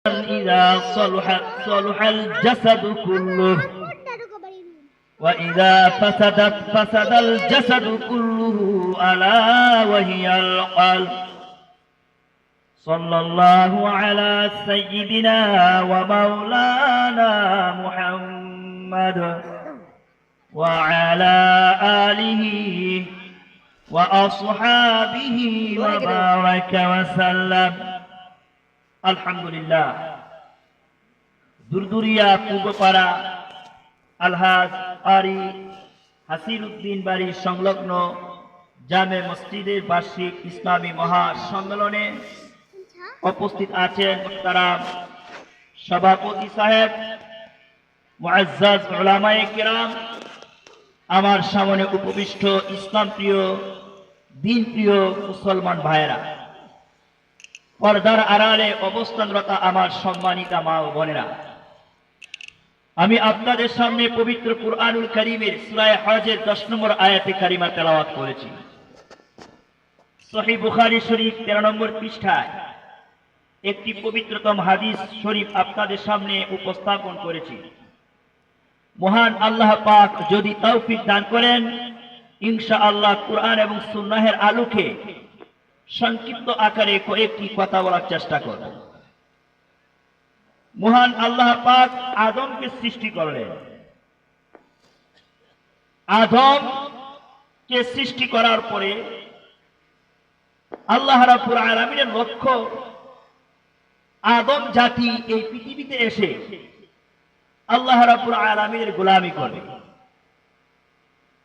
إذا صلح الجسد كله وإذا فسد الجسد كله ألا وهي القلب. صلى الله على سيدنا ومولانا محمد وعلى آله وأصحابه وبارك وسلم. আলহামদুলিল্লাহ। দুরদুরিয়া পূর্বপাড়া আলহাজ আরি হাসির উদ্দিন বাড়ির সংলগ্ন জামে মসজিদের বার্ষিক ইসলামী মহাসম্মেলনে উপস্থিত আছেন মুহতারাম সভাপতি সাহেব, মুআজ্জাজ উলামায়ে কিরাম, আমার সামনে উপবিষ্ট ইসলাম প্রিয় দিন প্রিয় মুসলমান ভাইয়েরা, পর্দার আড়ালে অবস্থানরত আমার সম্মানিতা মা ও বোনেরা, আমি আপনাদের সামনে পবিত্র কুরআনুল কারীমের সূরা হজের 10 নম্বর আয়াতে কারিমা তেলাওয়াত করেছি। সহিহ বুখারী শরীফ 13 নম্বর পৃষ্ঠায় একটি পবিত্রতম হাদিস শরীফ আপনাদের সামনে উপস্থাপন করেছি। মহান আল্লাহ পাক যদি তৌফিক দান করেন, ইনশাআল্লাহ কুরআন এবং সুন্নাহের আলোকে সংক্ষিপ্ত আকারে কয়েকটি কথা বলার চেষ্টা করব। মহান আল্লাহ পাক আদমকে সৃষ্টি করলেন। আদমকে সৃষ্টি করার পরে আল্লাহ রাব্বুল আলামিনের লক্ষ্য আদম জাতি এই পৃথিবীতে এসে আল্লাহ রাব্বুল আলামিনের গোলামি করবে।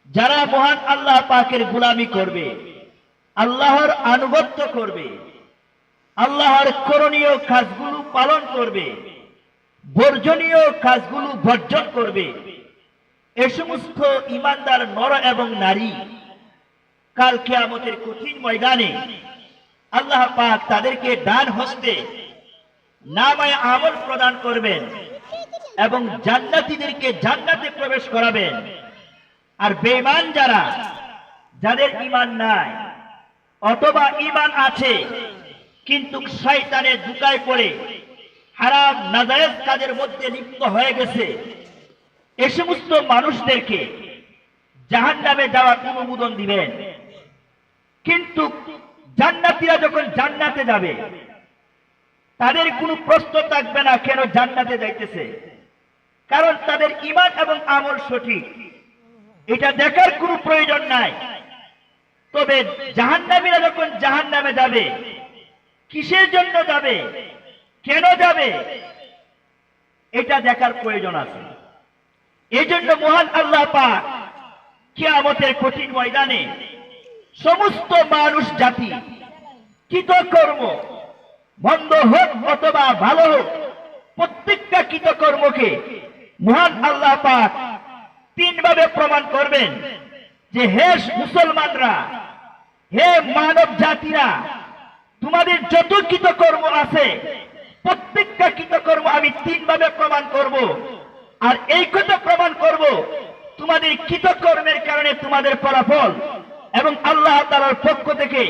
যারা মহান আল্লাহ পাকের গোলামি করবে, আল্লাহর আনুগত্য করবে, আল্লাহর করণীয় কাজগুলো পালন করবে, বর্জনীয় কাজগুলো বর্জন করবে, এ সমস্ত ঈমানদার নর এবং নারী কাল কিয়ামতের কঠিন ময়দানে আল্লাহ পাক তাদেরকে ডান হস্তে নামায়ে আমল প্রদান করবেন এবং জান্নাতীদেরকে জান্নাতে প্রবেশ করাবেন। আর বেঈমান যারা, যাদের ঈমান নাই অথবা ঈমান আছে কিন্তু শয়তানের ধোঁকায় পড়ে হারাম নাজায়েজ কাজের মধ্যে লিপ্ত হয়ে গেছে, এ সমস্ত মানুষদেরকে জাহান্নামে যাওয়ার অনুমোদন দিবেন। কিন্তু জান্নাতীরা যখন জান্নাতে যাবে, তাদের কোনো প্রশ্ন থাকবে না কেন জান্নাতে যাইতেছে, কারণ তাদের ঈমান এবং আমল সঠিক, এটা দেখার কোনো প্রয়োজন নাই। তবে জাহান্নামীরা যখন জাহান্নামে যাবে, কিসের জন্য যাবে, কেন যাবে, এটা দেখার প্রয়োজন আছে। এই জন্য মহান আল্লাহ পাক কিয়ামতের কঠিন ময়দানে সমস্ত মানুষ জাতি কৃতকর্ম, মন্দ হোক অথবা ভালো হোক, প্রত্যেকটা কৃতকর্মকে মহান আল্লাহ পাক তিনভাবে প্রমাণ করবেন যে হে মুসলমানরা, হে মানব জাতিরা, তোমাদের যত কৃতকর্ম আছে প্রত্যেকটা কৃতকর্ম আমি তিনভাবে প্রমাণ করব। আর এই কথা প্রমাণ করব, তোমাদের কৃতকর্মের কারণে তোমাদের ফলাফল এবং আল্লাহ তাআলার পক্ষ থেকে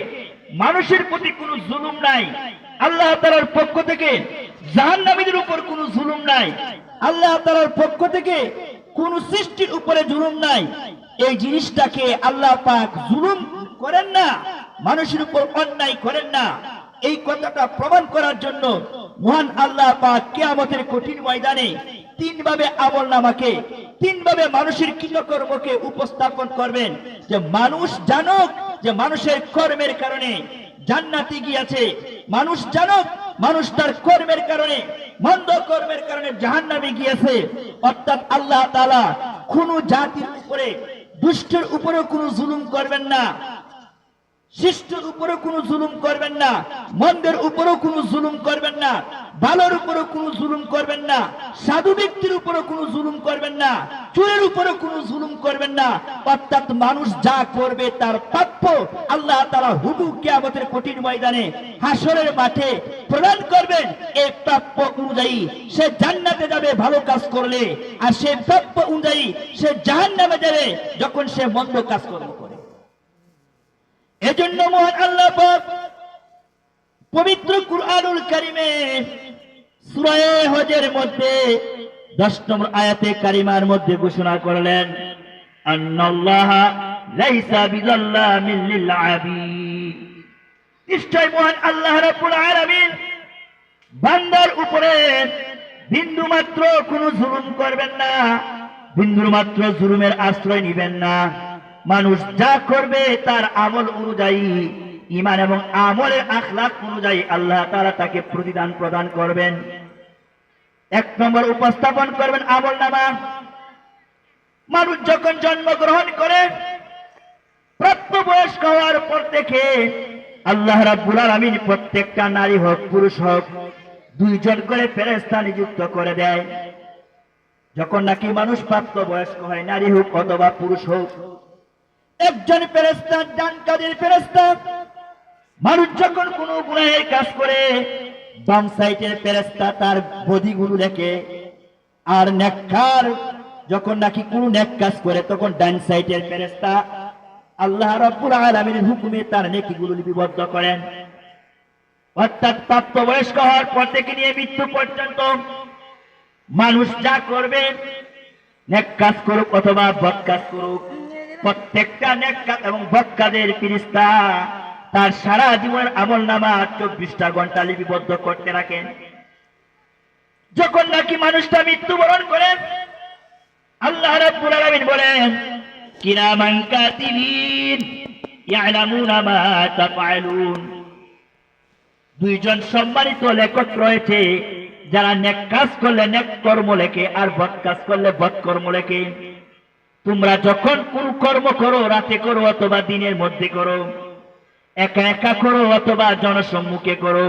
মানুষের প্রতি কোনো জুলুম নাই, আল্লাহ তাআলার পক্ষ থেকে জাহান্নামীদের উপর কোনো জুলুম নাই, আল্লাহ তাআলার পক্ষ থেকে কোন সৃষ্টির উপরে জুলুম নাই। এই জিনিসটাকে আল্লাহ পাক জুলুম করেন না, মানুষের উপর অন্যায় করেন না, এই কথাটা প্রমাণ করার জন্য মহান আল্লাহ পাক কিয়ামতের কঠিন ময়দানে তিনভাবে আমলনামাকে, তিনভাবে মানুষের কৃতকর্মকে উপস্থাপন করবেন, যে মানুষ জানুক যে মানুষের কর্মের কারণে জান্নাতে গিয়েছে, মানুষ জানুক মানুষ তার কর্মের কারণে, মন্দ কর্মের কারণে জাহান্নামে গিয়েছে। অর্থাৎ আল্লাহ তাআলা কোন জাতির উপরে, দুষ্টের উপরে কোনো জুলুম করবেন না, শিষ্টের উপরে কোনো জুলুম করবেন না, মন্দের উপরেও কোনো জুলুম করবেন না, ভালোর উপরে কোনো জুলুম করবেন না, সাধু ব্যক্তির উপরে কোনো জুলুম করবেন না, চোরের উপরে কোনো জুলুম করবেন না। অর্থাৎ মানুষ যা করবে তার প্রাপ্য আল্লাহ তাআলা হুবহু কিয়ামতের কঠিন ময়দানে হাসরের মাঠে প্রদান করবেন। এই প্রাপ্য অনুযায়ী সে জান্নাতে যাবে ভালো কাজ করলে, আর সে প্রাপ্য অনুযায়ী সে জাহান্নামে যাবে যখন সে মন্দ কাজ করবে। এজন্য মহান আল্লাহ পাক পবিত্র কুরআনুল কারীমে সূরা হজের মধ্যে 10 নম্বর আয়াতে কারিমার মধ্যে ঘোষণা করলেন, আন্নাল্লাহা লাইসা বিযাল্লামিন লিল আবিদ, নিশ্চয় মহান আল্লাহ রাব্বুল আলামিন বান্দার উপরে বিন্দু মাত্র কোনো জুলুম করবেন না, বিন্দু মাত্র জুলুমের আশ্রয় নিবেন না। মানুষ যা করবে তার আমল অনুযায়ী, ঈমান এবং আমলের আখলাক অনুযায়ী আল্লাহ তাআলা তাকে প্রতিদান প্রদান করবেন। 1 নম্বর উপস্থাপন করবেন আমলনামা। মানুষ যখন জন্মগ্রহণ করে প্রাপ্তবয়স্ক হওয়ার পর থেকে আল্লাহ রাব্বুল আলামিন প্রত্যেকটা নারী হোক পুরুষ হোক 2 জন করে ফেরেশতা নিযুক্ত করে দেয়। যখন নাকি মানুষ প্রাপ্তবয়স্ক হয়, নারী হোক অথবা পুরুষ হোক, একজন ফেরেশতা ডান কাঁধের ফেরেশতা। মানুষ যখন কোনো গুনাহের কাজ করে বাম সাইডের ফেরেশতা তার বদিগুলো লেখে, আর নেককার যখন নাকি কোনো নেক কাজ করে তখন ডান সাইডের ফেরেশতা আল্লাহ রাব্বুল আলামিনের হুকুমে তার নেকিগুলো লিপিবদ্ধ করেন। অর্থাৎ প্রাপ্তবয়স্ক হওয়ার পর থেকে নিয়ে মৃত্যু পর্যন্ত মানুষ যা করবে, নেক কাজ করুক অথবা বদ কাজ করুক, প্রত্যেকটা নেক কাজ এবং বদ কাজের ফেরেশতা তার সারা জীবনের আমলনামা 24টা ঘন্টা লিপিবদ্ধ করতে রাখেন। যখন নাকি মানুষটা মৃত্যুবরণ করে আল্লাহ রাব্বুল আলামিন বলেন, কিরামান কাতিবিন ইয়ালামুনা মা তাফআলুন, 2 জন সম্মানিত লেখক রয়েছে যারা নেক কাজ করলে নেক কর্ম লেখে আর বদ কাজ করলে বদ কর্ম লেখে। তোমরা যখন কোন কর্ম করো, রাতে করো অথবা দিনের মধ্যে করো, একা একা করো অথবা জনসম্মুখে করো,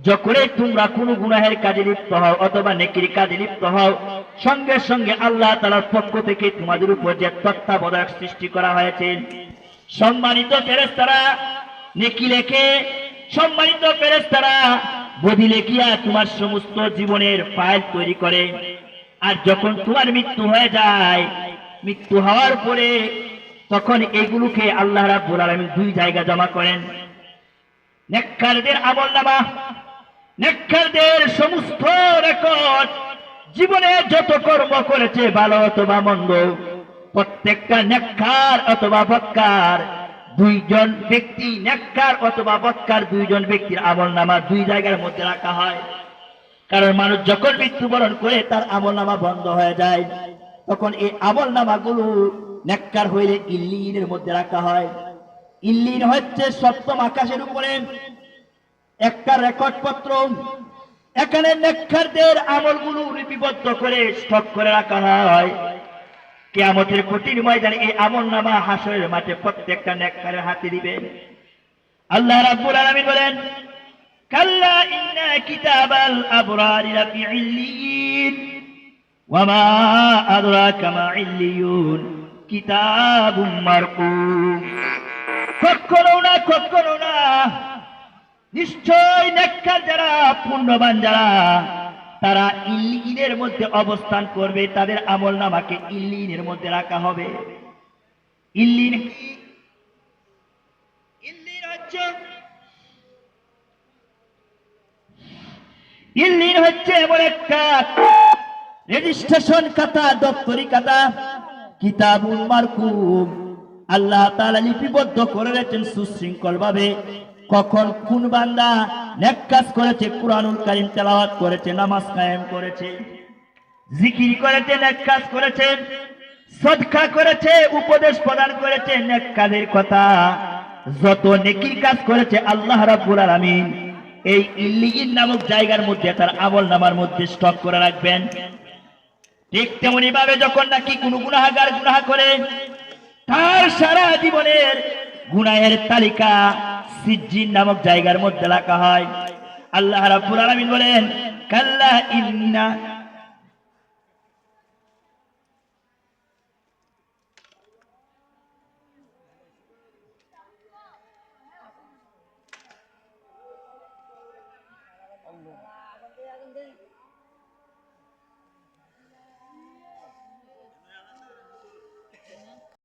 যখনই তোমরা কোনো গুনাহের কাজে লিপ্ত হও অথবা নেকির কাজে লিপ্ত হও, সঙ্গে সঙ্গে আল্লাহ তাআলার পক্ষ থেকে তোমাদের উপর যে তত্ত্বাবধায়ক সৃষ্টি করা হয়েছে, সম্মানিত ফেরেশতারা নেকি লেখে, সম্মানিত ফেরেশতারা বদি লেখিয়া তোমার সমস্ত জীবনের ফাইল তৈরি করে। আর যখন তোমার মৃত্যু হয়ে যায়, মৃত্যু হওয়ার পরে তখন এগুলোকে আল্লাহ রাব্বুল আলামিন 2 জায়গা জমা করেন। নেককারদের আমলনামা, নেককারদের সমস্ত রেকর্ড, জীবনে যত কর্ম করেছে ভালো অথবা মন্দ, প্রত্যেকটা নেককার অথবা বদকার 2 জন ব্যক্তি, নেককার অথবা বদকার 2 জন ব্যক্তির আমলনামা 2 জায়গার মধ্যে রাখা হয়। কারণ মানুষ যখন মৃত্যুবরণ করে তার আমলনামা বন্ধ হয়ে যায়, তখন এই আমলনামাগুলো নেককার হইলে ইল্লিনের মধ্যে রাখা হয়। ইল্লিন হচ্ছে 7ম আকাশের উপরে একটা রেকর্ড পত্র। এখানে নেককারদের আমলগুলো লিপিবদ্ধ করে স্টক করে রাখা হয়। কিয়ামতের কঠিন ময়দানে এই আমলনামা হাসরের মাঠে প্রত্যেকটা নেককারের হাতে দিবেন। আল্লাহ রাব্বুল আলামিন বলেন, কাল্লা ইন্না কিতাবাল আবরারি লাফি ইল্লিয়িন ওয়া মা আদরাকা মা ইল্লিয়ুন কিতাবুম মারকুম। কখনো না, নিশ্চয় নেককার যারা, পুণ্যবান যারা, তারা ইল্লিনের মধ্যে অবস্থান করবে, তাদের আমলনামাকে ইল্লিনের মধ্যে রাখা হবে। ইল্লিন কি? ইল্লিন হচ্ছে এমন একটা রেজিস্ট্রেশন খাতা, দপ্তরি খাতা, কিতাবুল মারকুম। আল্লাহ তাআলা লিপিবদ্ধ করে রেখেছেন সুশৃঙ্খল ভাবে, কখন কোন বান্দা নেক কাজ করেছে, কুরআনুল কারীম তেলাওয়াত করেছে, নামাজ কায়েম করেছে, জিকির করেছে, নেক কাজ করেছে, সদকা করেছে, উপদেশ প্রদান করেছে, নেক কাজের কথা, যত নেকির কাজ করেছে আল্লাহ রাব্বুল আলামিন এই ইল্লিয়িন নামক জায়গার মধ্যে তার আমলনামার মধ্যে স্টক করে রাখবেন। ঠিক তেমনি ভাবে যখন নাকি কোনো গুনাহগার গুনাহ করে, তার সারা জীবনের গুনাহের তালিকা সিজ্জিন নামক জায়গার মধ্যে রাখা হয়। আল্লাহ রাব্বুল আলামিন বলেন, কাল্লা ইন্না